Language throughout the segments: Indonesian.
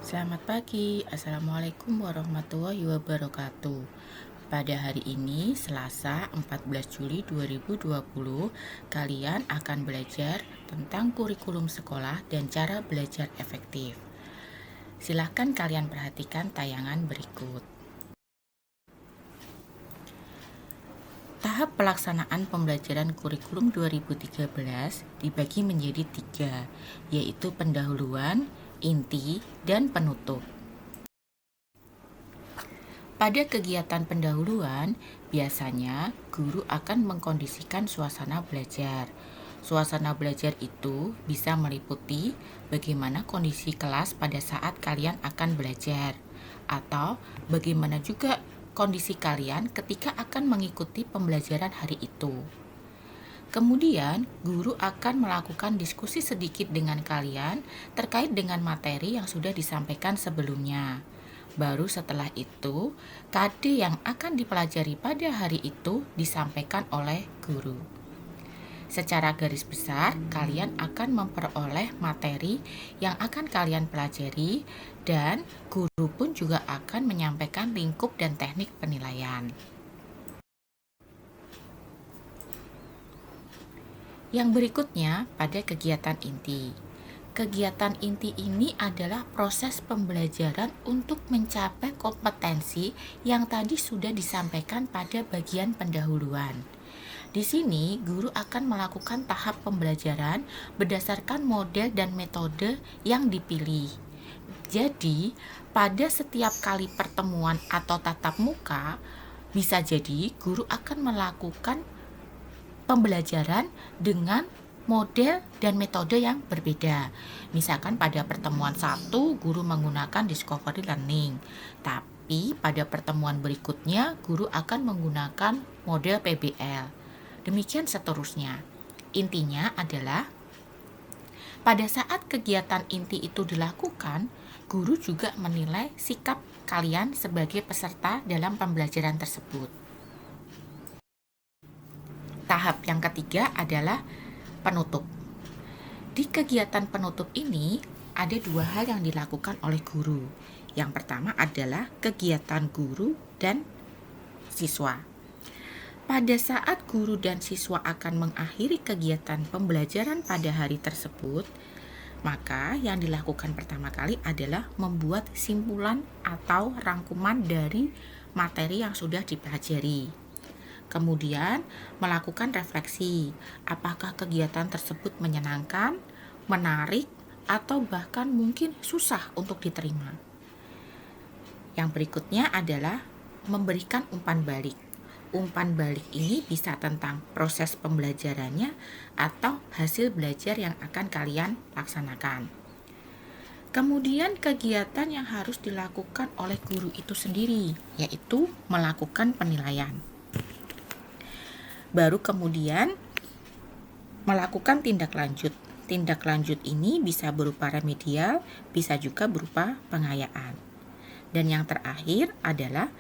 Selamat pagi, Assalamualaikum warahmatullahi wabarakatuh. Pada hari ini, Selasa 14 Juli 2020, kalian akan belajar tentang kurikulum sekolah dan cara belajar efektif. Silahkan kalian perhatikan tayangan berikut. Tahap pelaksanaan pembelajaran kurikulum 2013 dibagi menjadi 3, yaitu pendahuluan, inti, dan penutup. Pada kegiatan pendahuluan, biasanya guru akan mengkondisikan suasana belajar. Suasana belajar itu bisa meliputi bagaimana kondisi kelas pada saat kalian akan belajar, atau bagaimana juga kondisi kalian ketika akan mengikuti pembelajaran hari itu. Kemudian, guru akan melakukan diskusi sedikit dengan kalian terkait dengan materi yang sudah disampaikan sebelumnya. Baru setelah itu, KD yang akan dipelajari pada hari itu disampaikan oleh guru. Secara garis besar, kalian akan memperoleh materi yang akan kalian pelajari dan guru pun juga akan menyampaikan lingkup dan teknik penilaian. Yang berikutnya pada kegiatan inti. Kegiatan inti ini adalah proses pembelajaran untuk mencapai kompetensi yang tadi sudah disampaikan pada bagian pendahuluan. Di sini, guru akan melakukan tahap pembelajaran berdasarkan model dan metode yang dipilih. Jadi, pada setiap kali pertemuan atau tatap muka, bisa jadi guru akan melakukan pembelajaran dengan model dan metode yang berbeda. Misalkan pada pertemuan 1 guru menggunakan discovery learning, tapi pada pertemuan berikutnya guru akan menggunakan model PBL. Demikian seterusnya. Intinya adalah pada saat kegiatan inti itu dilakukan, guru juga menilai sikap kalian sebagai peserta dalam pembelajaran tersebut. Tahap yang ketiga adalah penutup. Di kegiatan penutup ini, ada 2 hal yang dilakukan oleh guru. Yang pertama adalah kegiatan guru dan siswa. Pada saat guru dan siswa akan mengakhiri kegiatan pembelajaran pada hari tersebut, maka yang dilakukan pertama kali adalah membuat simpulan atau rangkuman dari materi yang sudah dipelajari. Kemudian melakukan refleksi, apakah kegiatan tersebut menyenangkan, menarik, atau bahkan mungkin susah untuk diterima. Yang berikutnya adalah memberikan umpan balik. Umpan balik ini bisa tentang proses pembelajarannya atau hasil belajar yang akan kalian laksanakan. Kemudian kegiatan yang harus dilakukan oleh guru itu sendiri, yaitu melakukan penilaian. Baru kemudian melakukan tindak lanjut. Tindak lanjut ini bisa berupa remedial, bisa juga berupa pengayaan. Dan yang terakhir adalah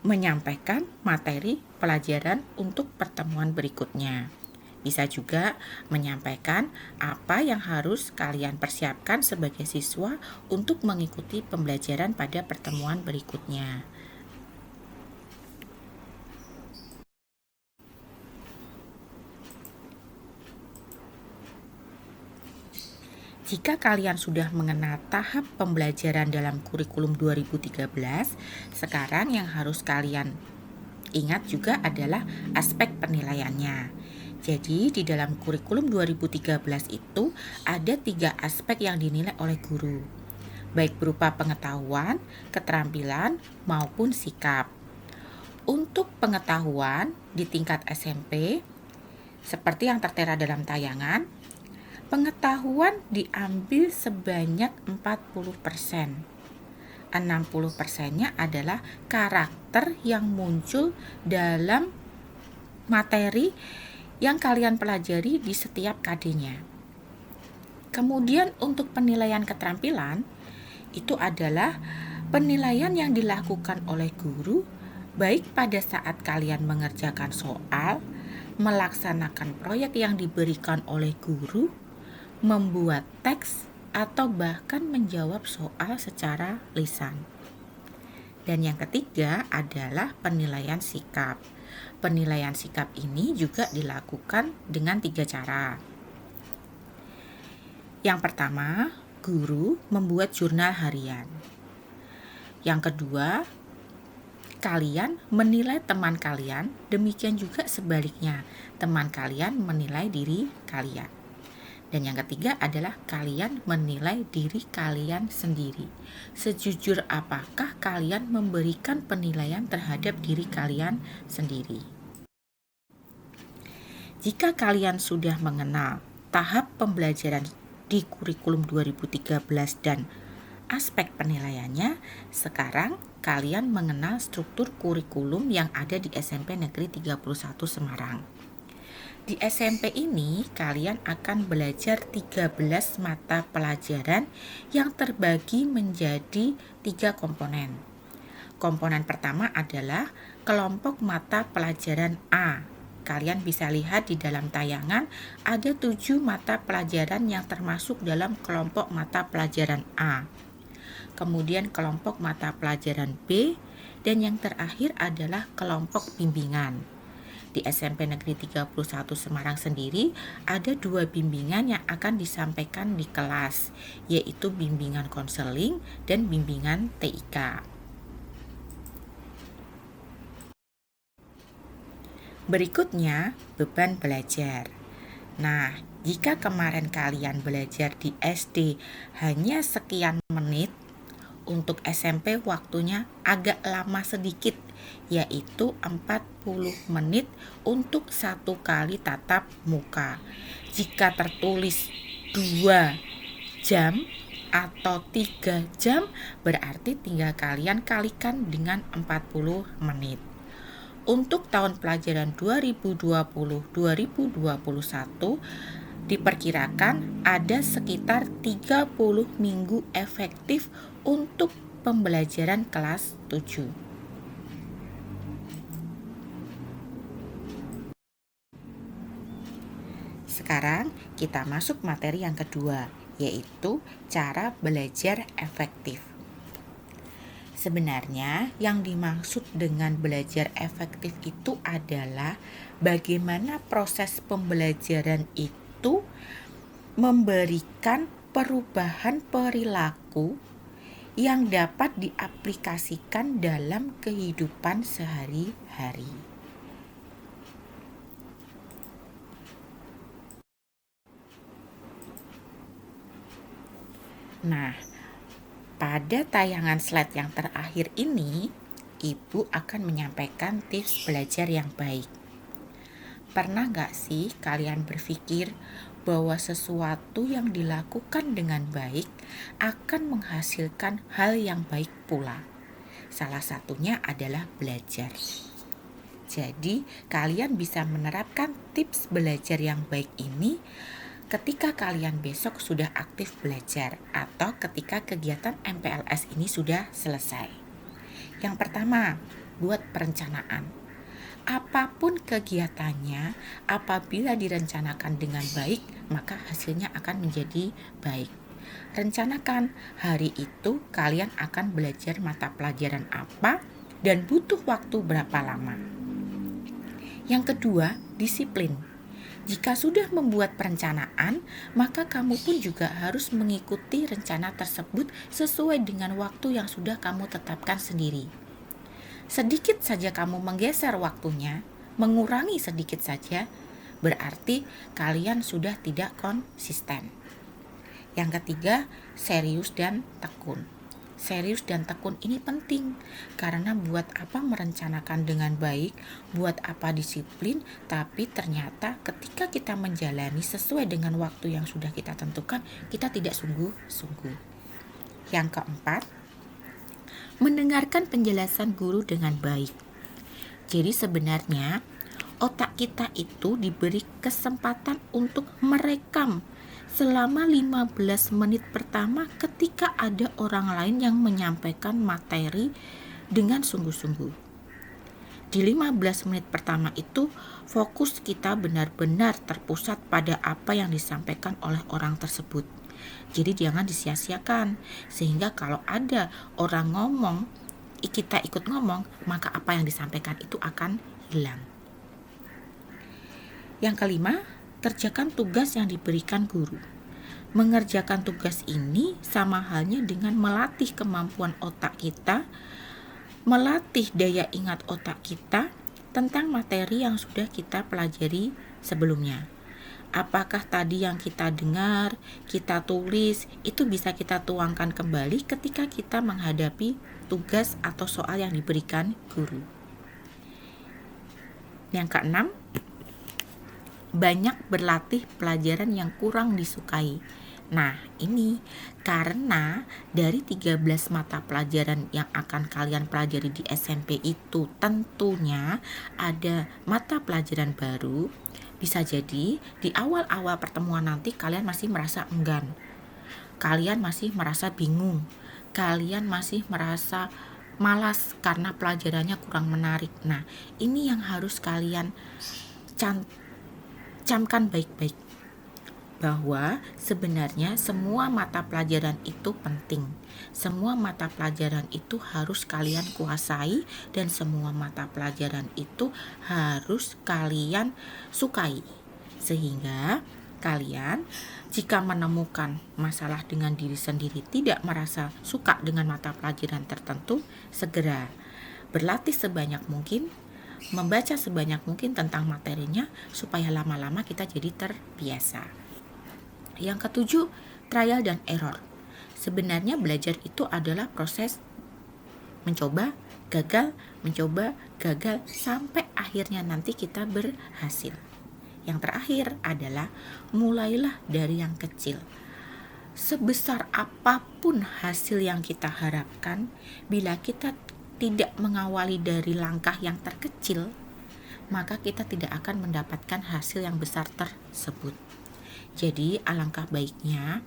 menyampaikan materi pelajaran untuk pertemuan berikutnya. Bisa juga menyampaikan apa yang harus kalian persiapkan sebagai siswa untuk mengikuti pembelajaran pada pertemuan berikutnya. Jika kalian sudah mengenal tahap pembelajaran dalam kurikulum 2013, sekarang yang harus kalian ingat juga adalah aspek penilaiannya. Jadi di dalam kurikulum 2013 itu ada 3 aspek yang dinilai oleh guru, baik berupa pengetahuan, keterampilan, maupun sikap. Untuk pengetahuan di tingkat SMP, seperti yang tertera dalam tayangan, pengetahuan diambil sebanyak 40%. 60%-nya adalah karakter yang muncul dalam materi yang kalian pelajari di setiap KD-nya. Kemudian untuk penilaian keterampilan, itu adalah penilaian yang dilakukan oleh guru baik pada saat kalian mengerjakan soal, melaksanakan proyek yang diberikan oleh guru, membuat teks, atau bahkan menjawab soal secara lisan. Dan yang ketiga adalah penilaian sikap. Penilaian sikap ini juga dilakukan dengan 3 cara. Yang pertama, guru membuat jurnal harian. Yang kedua, kalian menilai teman kalian, demikian juga sebaliknya, teman kalian menilai diri kalian. Dan yang ketiga adalah kalian menilai diri kalian sendiri. Sejujur apakah kalian memberikan penilaian terhadap diri kalian sendiri? Jika kalian sudah mengenal tahap pembelajaran di kurikulum 2013 dan aspek penilaiannya, sekarang kalian mengenal struktur kurikulum yang ada di SMP Negeri 31 Semarang. Di SMP ini kalian akan belajar 13 mata pelajaran yang terbagi menjadi 3 komponen. Komponen pertama adalah kelompok mata pelajaran A. Kalian bisa lihat di dalam tayangan ada 7 mata pelajaran yang termasuk dalam kelompok mata pelajaran A. Kemudian kelompok mata pelajaran B, dan yang terakhir adalah kelompok bimbingan. Di SMP Negeri 31 Semarang sendiri ada 2 bimbingan yang akan disampaikan di kelas, yaitu bimbingan konseling dan bimbingan TIK. Berikutnya, beban belajar. Nah, jika kemarin kalian belajar di SD hanya sekian menit, untuk SMP waktunya agak lama sedikit, yaitu 40 menit untuk 1 kali tatap muka. Jika tertulis 2 jam atau 3 jam, berarti tinggal kalian kalikan dengan 40 menit. Untuk tahun pelajaran 2020-2021 diperkirakan ada sekitar 30 minggu efektif untuk pembelajaran kelas 7. Sekarang kita masuk materi yang kedua, yaitu cara belajar efektif. Sebenarnya yang dimaksud dengan belajar efektif itu adalah bagaimana proses pembelajaran itu memberikan perubahan perilaku yang dapat diaplikasikan dalam kehidupan sehari-hari. Nah, pada tayangan slide yang terakhir ini, Ibu akan menyampaikan tips belajar yang baik. Pernah gak sih kalian berpikir bahwa sesuatu yang dilakukan dengan baik akan menghasilkan hal yang baik pula? Salah satunya adalah belajar. Jadi, kalian bisa menerapkan tips belajar yang baik ini ketika kalian besok sudah aktif belajar atau ketika kegiatan MPLS ini sudah selesai. Yang pertama, buat perencanaan. Apapun kegiatannya, apabila direncanakan dengan baik, maka hasilnya akan menjadi baik. Rencanakan hari itu kalian akan belajar mata pelajaran apa dan butuh waktu berapa lama. Yang kedua, disiplin. Jika sudah membuat perencanaan, maka kamu pun juga harus mengikuti rencana tersebut sesuai dengan waktu yang sudah kamu tetapkan sendiri. Sedikit saja kamu menggeser waktunya, mengurangi sedikit saja, berarti kalian sudah tidak konsisten. Yang ketiga, serius dan tekun. Serius dan tekun ini penting, karena buat apa merencanakan dengan baik, buat apa disiplin, tapi ternyata ketika kita menjalani sesuai dengan waktu yang sudah kita tentukan, kita tidak sungguh-sungguh. Yang keempat, mendengarkan penjelasan guru dengan baik. Jadi sebenarnya otak kita itu diberi kesempatan untuk merekam selama 15 menit pertama ketika ada orang lain yang menyampaikan materi dengan sungguh-sungguh. Di 15 menit pertama itu, fokus kita benar-benar terpusat pada apa yang disampaikan oleh orang tersebut. Jadi jangan disia-siakan. Sehingga kalau ada orang ngomong, kita ikut ngomong, maka apa yang disampaikan itu akan hilang. Yang kelima, kerjakan tugas yang diberikan guru. Mengerjakan tugas ini sama halnya dengan melatih kemampuan otak kita, melatih daya ingat otak kita tentang materi yang sudah kita pelajari sebelumnya. Apakah tadi yang kita dengar, kita tulis, itu bisa kita tuangkan kembali ketika kita menghadapi tugas atau soal yang diberikan guru. Yang keenam, banyak berlatih pelajaran yang kurang disukai. Nah, ini karena dari 13 mata pelajaran yang akan kalian pelajari di SMP itu tentunya ada mata pelajaran baru. Bisa jadi di awal-awal pertemuan nanti kalian masih merasa enggan. Kalian masih merasa bingung. Kalian masih merasa malas karena pelajarannya kurang menarik. Nah, ini yang harus kalian camkan baik-baik, bahwa sebenarnya semua mata pelajaran itu penting. Semua mata pelajaran itu harus kalian kuasai dan semua mata pelajaran itu harus kalian sukai. Sehingga kalian jika menemukan masalah dengan diri sendiri tidak merasa suka dengan mata pelajaran tertentu, segera berlatih sebanyak mungkin, membaca sebanyak mungkin tentang materinya supaya lama-lama kita jadi terbiasa. Yang ketujuh, trial dan error. Sebenarnya belajar itu adalah proses mencoba, gagal, sampai akhirnya nanti kita berhasil. Yang terakhir adalah mulailah dari yang kecil. Sebesar apapun hasil yang kita harapkan, bila kita tidak mengawali dari langkah yang terkecil, maka kita tidak akan mendapatkan hasil yang besar tersebut. Jadi alangkah baiknya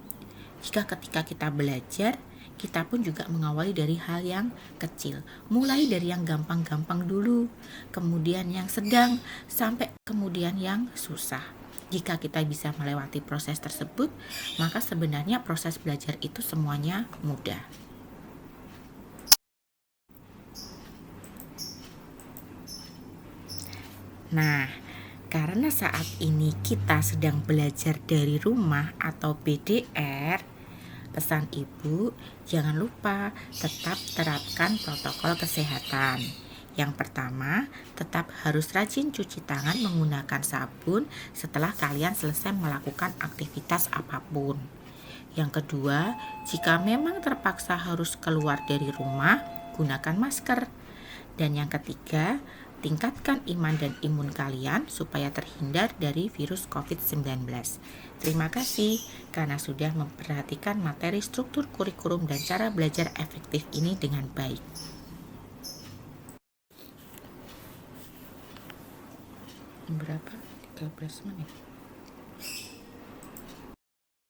jika ketika kita belajar, kita pun juga mengawali dari hal yang kecil. Mulai dari yang gampang-gampang dulu, kemudian yang sedang, sampai kemudian yang susah. Jika kita bisa melewati proses tersebut, maka sebenarnya proses belajar itu semuanya mudah. Nah, karena saat ini kita sedang belajar dari rumah atau BDR, pesan ibu, jangan lupa tetap terapkan protokol kesehatan. Yang pertama, tetap harus rajin cuci tangan menggunakan sabun setelah kalian selesai melakukan aktivitas apapun. Yang kedua, jika memang terpaksa harus keluar dari rumah, gunakan masker. Dan yang ketiga, tingkatkan iman dan imun kalian supaya terhindar dari virus COVID-19. Terima kasih karena sudah memperhatikan materi struktur kurikulum dan cara belajar efektif ini dengan baik. Berapa? 13 menit.